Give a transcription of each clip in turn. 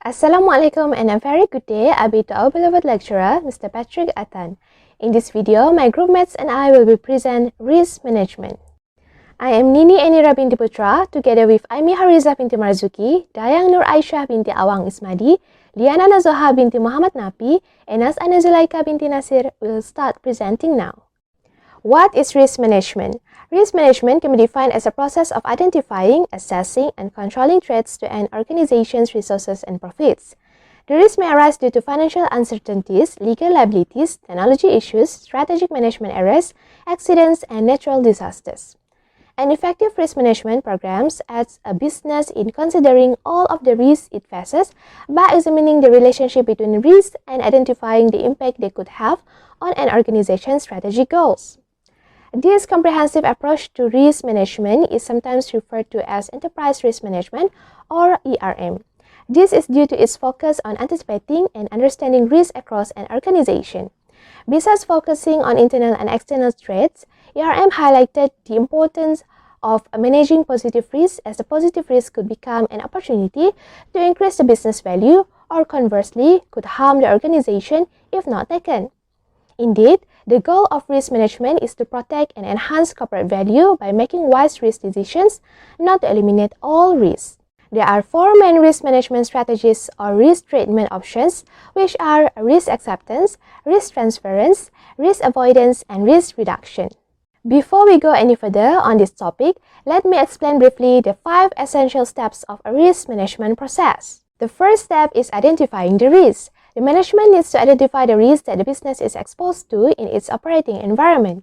Assalamualaikum and a very good day to our beloved lecturer, Mr. Patrick Atan. In this video, my group mates and I will be present risk management. I am Nini Enira binti Putra, together with Aimi Hariza binti Marzuki, Dayang Nur Aisyah binti Awang Ismadi, Liana Nazoha binti Muhammad Napi, and Nas Ana Zulaika binti Nasir will start presenting now. What is risk management? Risk management can be defined as a process of identifying, assessing, and controlling threats to an organization's resources and profits. The risk may arise due to financial uncertainties, legal liabilities, technology issues, strategic management errors, accidents, and natural disasters. An effective risk management programs aids a business in considering all of the risks it faces by examining the relationship between risks and identifying the impact they could have on an organization's strategic goals. This comprehensive approach to risk management is sometimes referred to as enterprise risk management or ERM. This is due to its focus on anticipating and understanding risk across an organization. Besides focusing on internal and external threats, ERM highlighted the importance of managing positive risk, as the positive risk could become an opportunity to increase the business value or conversely could harm the organization if not taken. Indeed, the goal of risk management is to protect and enhance corporate value by making wise risk decisions, not to eliminate all risks. There are four main risk management strategies or risk treatment options, which are risk acceptance, risk transference, risk avoidance, and risk reduction. Before we go any further on this topic, let me explain briefly the 5 essential steps of a risk management process. The first step is identifying the risk. The management needs to identify the risks that the business is exposed to in its operating environment.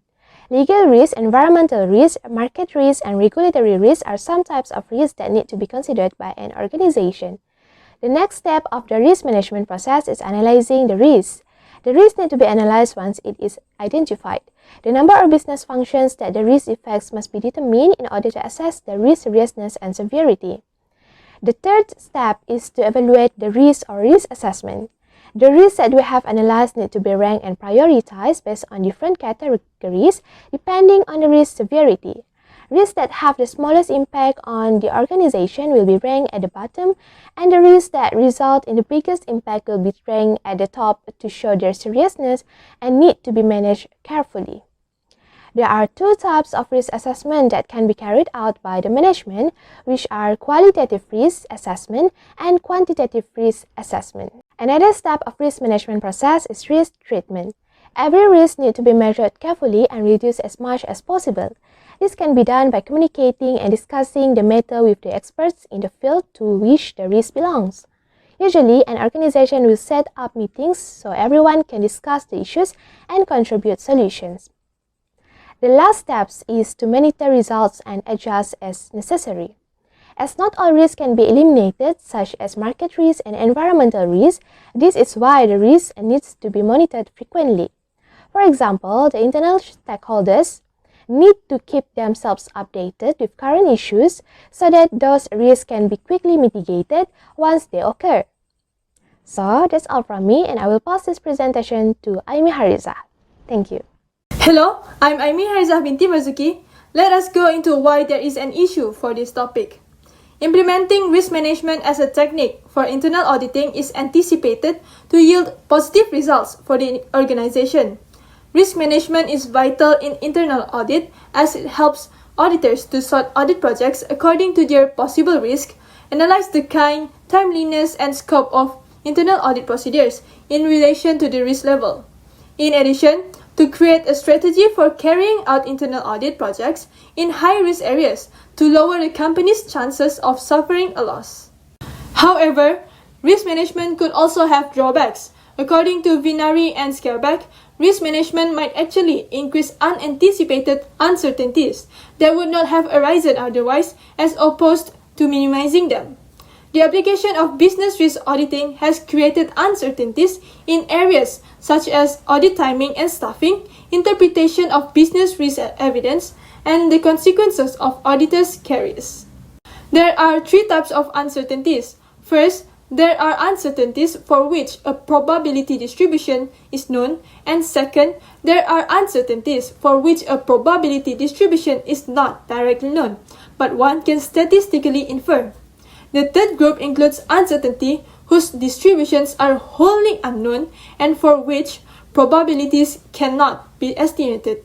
Legal risk, environmental risk, market risk, and regulatory risk are some types of risks that need to be considered by an organization. The next step of the risk management process is analyzing the risks. The risks need to be analyzed once it is identified. The number of business functions that the risk affects must be determined in order to assess the risk seriousness and severity. The third step is to evaluate the risk or risk assessment. The risks that we have analyzed need to be ranked and prioritized based on different categories depending on the risk severity. Risks that have the smallest impact on the organization will be ranked at the bottom, and the risks that result in the biggest impact will be ranked at the top to show their seriousness and need to be managed carefully. There are two types of risk assessment that can be carried out by the management, which are qualitative risk assessment and quantitative risk assessment. Another step of risk management process is risk treatment. Every risk needs to be measured carefully and reduced as much as possible. This can be done by communicating and discussing the matter with the experts in the field to which the risk belongs. Usually, an organization will set up meetings so everyone can discuss the issues and contribute solutions. The last step is to monitor results and adjust as necessary. As not all risks can be eliminated, such as market risk and environmental risk, this is why the risk needs to be monitored frequently. For example, the internal stakeholders need to keep themselves updated with current issues so that those risks can be quickly mitigated once they occur. So, that's all from me, and I will pass this presentation to Aimi Hariza. Thank you. Hello, I'm Aimi Hariza binti Marzuki. Let us go into why there is an issue for this topic. Implementing risk management as a technique for internal auditing is anticipated to yield positive results for the organization. Risk management is vital in internal audit as it helps auditors to sort audit projects according to their possible risk, analyze the kind, timeliness, and scope of internal audit procedures in relation to the risk level. In addition, to create a strategy for carrying out internal audit projects in high-risk areas to lower the company's chances of suffering a loss. However, risk management could also have drawbacks. According to Vinari and Skelbeck, risk management might actually increase unanticipated uncertainties that would not have arisen otherwise, as opposed to minimizing them. The application of business risk auditing has created uncertainties in areas such as audit timing and staffing, interpretation of business risk evidence, and the consequences of auditors' carries. There are three types of uncertainties. First, there are uncertainties for which a probability distribution is known, and second, there are uncertainties for which a probability distribution is not directly known, but one can statistically infer. The third group includes uncertainty whose distributions are wholly unknown and for which probabilities cannot be estimated.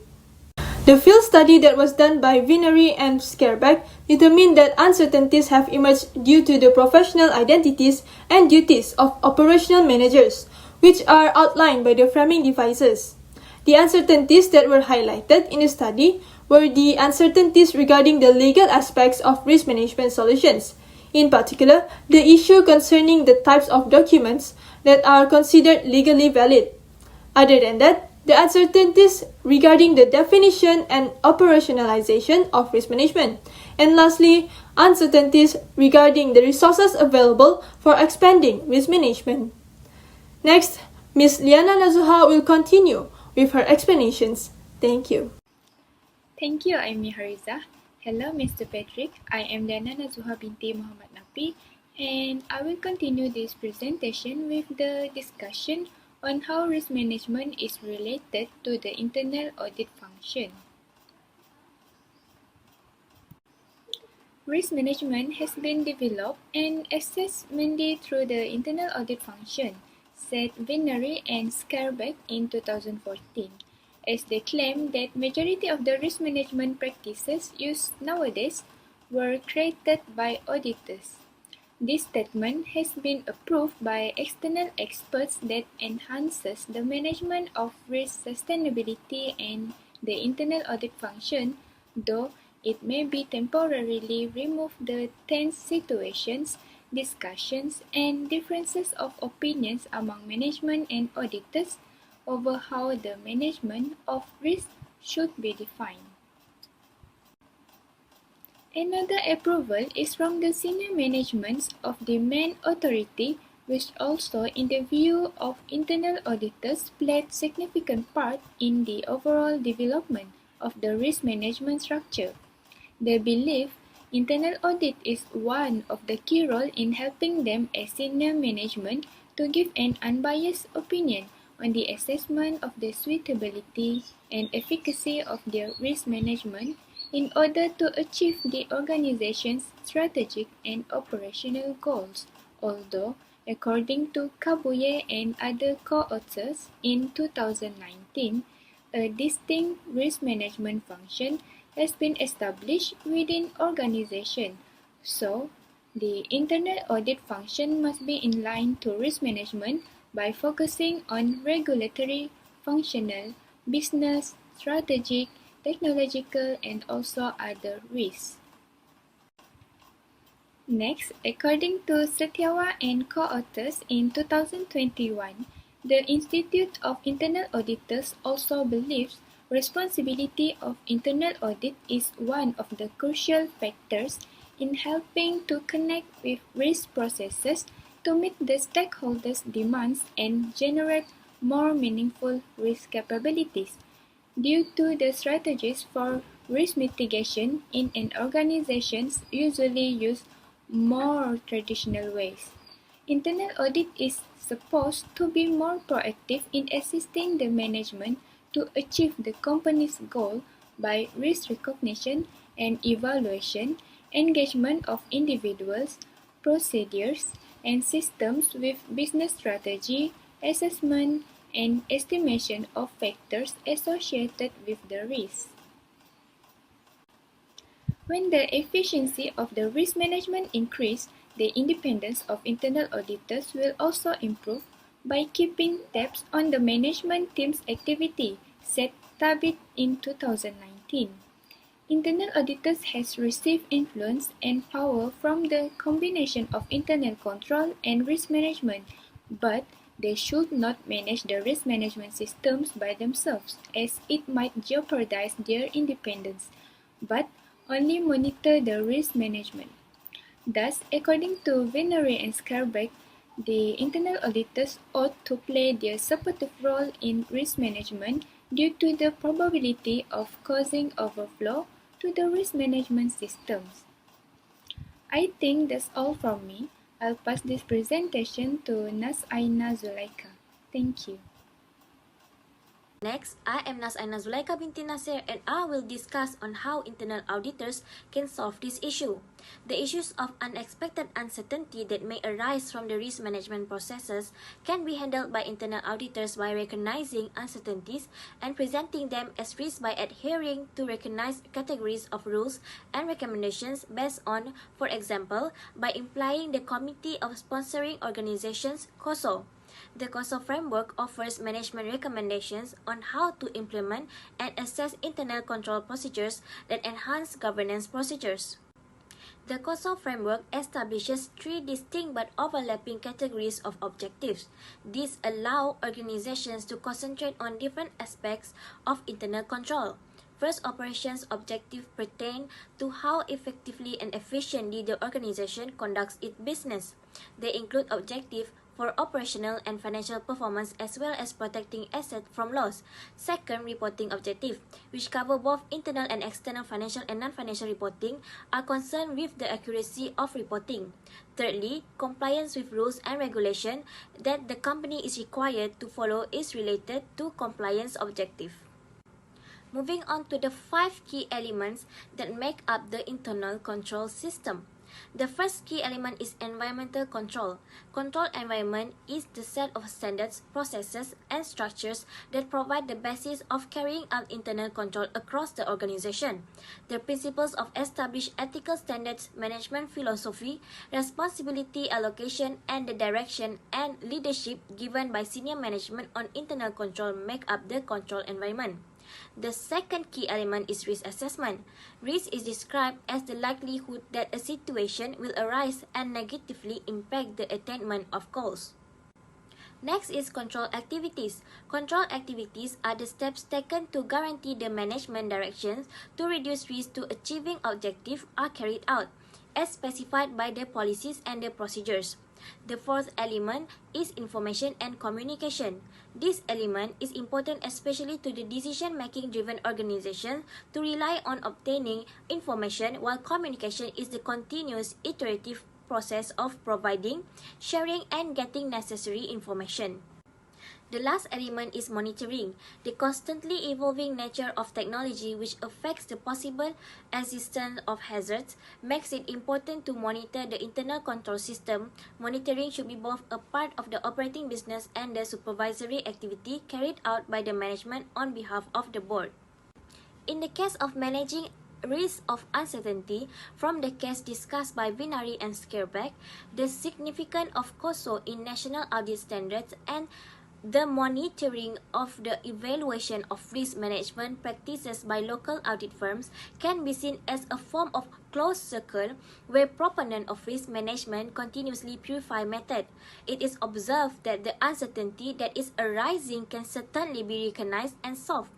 The field study that was done by Vinery and Skerbeck determined that uncertainties have emerged due to the professional identities and duties of operational managers, which are outlined by the framing devices. The uncertainties that were highlighted in the study were the uncertainties regarding the legal aspects of risk management solutions. In particular, the issue concerning the types of documents that are considered legally valid. Other than that, the uncertainties regarding the definition and operationalization of risk management. And lastly, uncertainties regarding the resources available for expanding risk management. Next, Ms. Liana Nazuha will continue with her explanations. Thank you. Thank you, Aimi Hariza. Hello, Mr. Patrick. I am Liana Nazuha binti Muhammad Nafi, and I will continue this presentation with the discussion on how risk management is related to the internal audit function. Risk management has been developed and assessed mainly through the internal audit function, said Vinery and Skerbeck in 2014, as they claim that majority of the risk management practices used nowadays were created by auditors. This statement has been approved by external experts that enhances the management of risk sustainability and the internal audit function, though it may be temporarily remove the tense situations, discussions, and differences of opinions among management and auditors over how the management of risk should be defined. Another approval is from the senior management of the main authority, which also, in the view of internal auditors, played significant part in the overall development of the risk management structure. They believe internal audit is one of the key roles in helping them as senior management to give an unbiased opinion on the assessment of the suitability and efficacy of their risk management in order to achieve the organization's strategic and operational goals, although, according to Kabuye and other co-authors in 2019, a distinct risk management function has been established within organization. So, the internal audit function must be in line to risk management by focusing on regulatory, functional, business, strategic, technological, and also other risks. Next, according to Satyawa and co-authors in 2021, the Institute of Internal Auditors also believes responsibility of internal audit is one of the crucial factors in helping to connect with risk processes to meet the stakeholders' demands and generate more meaningful risk capabilities. Due to the strategies for risk mitigation in an organization usually use more traditional ways. Internal audit is supposed to be more proactive in assisting the management to achieve the company's goal by risk recognition and evaluation, engagement of individuals, procedures, and systems with business strategy, assessment, and estimation of factors associated with the risk. When the efficiency of the risk management increases, the independence of internal auditors will also improve by keeping tabs on the management team's activity, said Tabit in 2019. Internal auditors has received influence and power from the combination of internal control and risk management, but they should not manage the risk management systems by themselves, as it might jeopardize their independence, but only monitor the risk management. Thus, according to Vinery and Skerbeck, the internal auditors ought to play their supportive role in risk management due to the probability of causing overflow to the risk management systems. I think that's all from me. I'll pass this presentation to Nas Aina Zulaika. Thank you. Next, I am Nas'aina Zulaika binti Nasir and I will discuss on how internal auditors can solve this issue. The issues of unexpected uncertainty that may arise from the risk management processes can be handled by internal auditors by recognizing uncertainties and presenting them as risks by adhering to recognized categories of rules and recommendations based on, for example, by implying the Committee of Sponsoring Organizations (COSO). The COSO framework offers management recommendations on how to implement and assess internal control procedures that enhance governance procedures. The COSO framework establishes three distinct but overlapping categories of objectives. These allow organizations to concentrate on different aspects of internal control. First, operations objectives pertain to how effectively and efficiently the organization conducts its business. They include objectives for operational and financial performance as well as protecting assets from loss. Second, reporting objective, which cover both internal and external financial and non-financial reporting, are concerned with the accuracy of reporting. Thirdly, compliance with rules and regulation that the company is required to follow is related to compliance objective. Moving on to the 5 key elements that make up the internal control system. The first key element is environmental control. Control environment is the set of standards, processes, and structures that provide the basis of carrying out internal control across the organization. The principles of established ethical standards, management philosophy, responsibility allocation, and the direction and leadership given by senior management on internal control make up the control environment. The second key element is risk assessment. Risk is described as the likelihood that a situation will arise and negatively impact the attainment of goals. Next is control activities. Control activities are the steps taken to guarantee the management directions to reduce risk to achieving objectives are carried out, as specified by the policies and the procedures. The fourth element is information and communication. This element is important especially to the decision-making driven organization to rely on obtaining information, while communication is the continuous iterative process of providing, sharing, and getting necessary information. The last element is monitoring. The constantly evolving nature of technology, which affects the possible existence of hazards, makes it important to monitor the internal control system. Monitoring should be both a part of the operating business and the supervisory activity carried out by the management on behalf of the board. In the case of managing risk of uncertainty, from the case discussed by Vinari and Skerbeck, the significance of COSO in national audit standards and the monitoring of the evaluation of risk management practices by local audit firms can be seen as a form of closed circle where proponents of risk management continuously purify method. It is observed that the uncertainty that is arising can certainly be recognized and solved.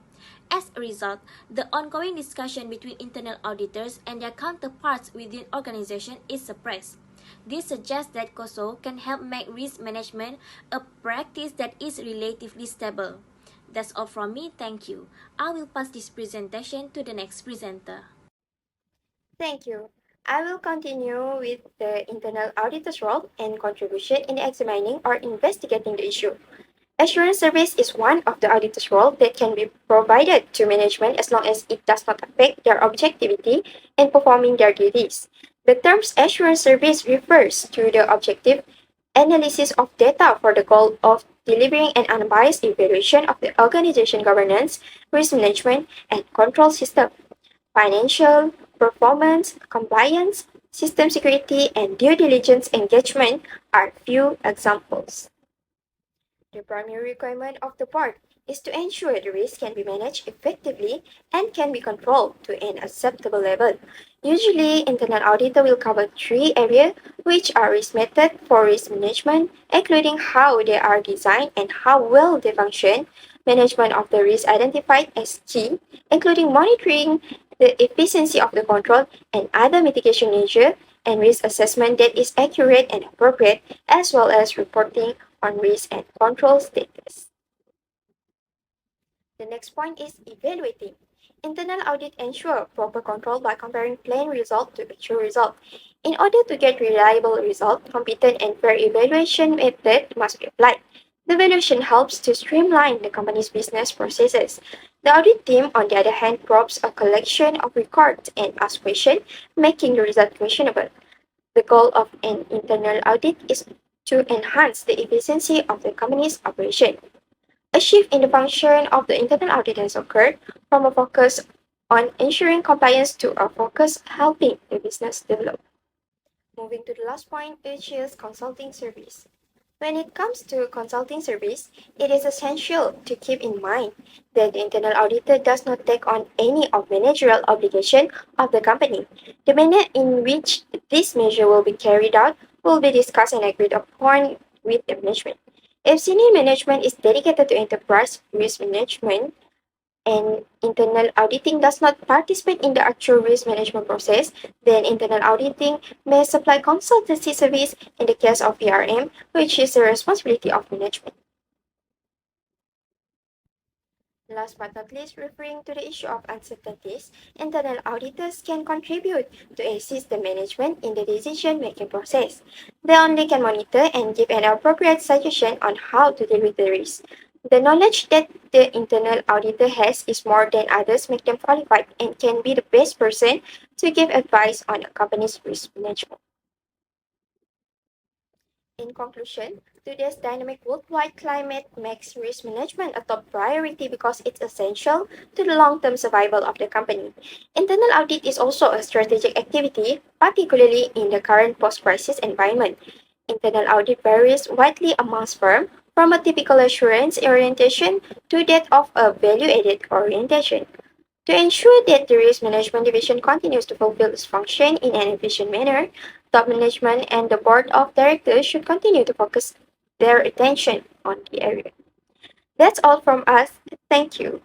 As a result, the ongoing discussion between internal auditors and their counterparts within organization is suppressed. This suggests that COSO can help make risk management a practice that is relatively stable. That's all from me, thank you. I will pass this presentation to the next presenter. Thank you. I will continue with the internal auditor's role and contribution in examining or investigating the issue. Assurance service is one of the auditor's role that can be provided to management as long as it does not affect their objectivity in performing their duties. The term assurance service refers to the objective analysis of data for the goal of delivering an unbiased evaluation of the organization governance, risk management, and control system. Financial, performance, compliance, system security, and due diligence engagement are few examples. The primary requirement of the board is to ensure the risk can be managed effectively and can be controlled to an acceptable level. Usually, internal auditor will cover 3 areas, which are risk method for risk management, including how they are designed and how well they function, management of the risk identified as key, including monitoring the efficiency of the control and other mitigation measures, and risk assessment that is accurate and appropriate, as well as reporting on risk and control status. The next point is evaluating. Internal audit ensure proper control by comparing planned result to actual result. In order to get reliable result, competent and fair evaluation method must be applied. The evaluation helps to streamline the company's business processes. The audit team, on the other hand, probes a collection of records and asks questions, making the result questionable. The goal of an internal audit is to enhance the efficiency of the company's operation. A shift in the function of the internal audit has occurred from a focus on ensuring compliance to a focus helping the business develop. Moving to the last point, which is consulting service. When it comes to consulting service, it is essential to keep in mind that the internal auditor does not take on any of managerial obligation of the company. The manner in which this measure will be carried out will be discussed and agreed upon with the management. If senior management is dedicated to enterprise risk management, and internal auditing does not participate in the actual risk management process, then internal auditing may supply consultancy service in the case of ERM, which is the responsibility of management. Last but not least, referring to the issue of uncertainties, internal auditors can contribute to assist the management in the decision-making process. They only can monitor and give an appropriate suggestion on how to deal with the risk. The knowledge that the internal auditor has is more than others make them qualified and can be the best person to give advice on a company's risk management. In conclusion, today's dynamic worldwide climate makes risk management a top priority because it's essential to the long-term survival of the company. Internal audit is also a strategic activity, particularly in the current post-crisis environment. Internal audit varies widely amongst firms, from a typical assurance orientation to that of a value-added orientation. To ensure that the risk management division continues to fulfill its function in an efficient manner, top management and the board of directors should continue to focus their attention on the area. That's all from us. Thank you.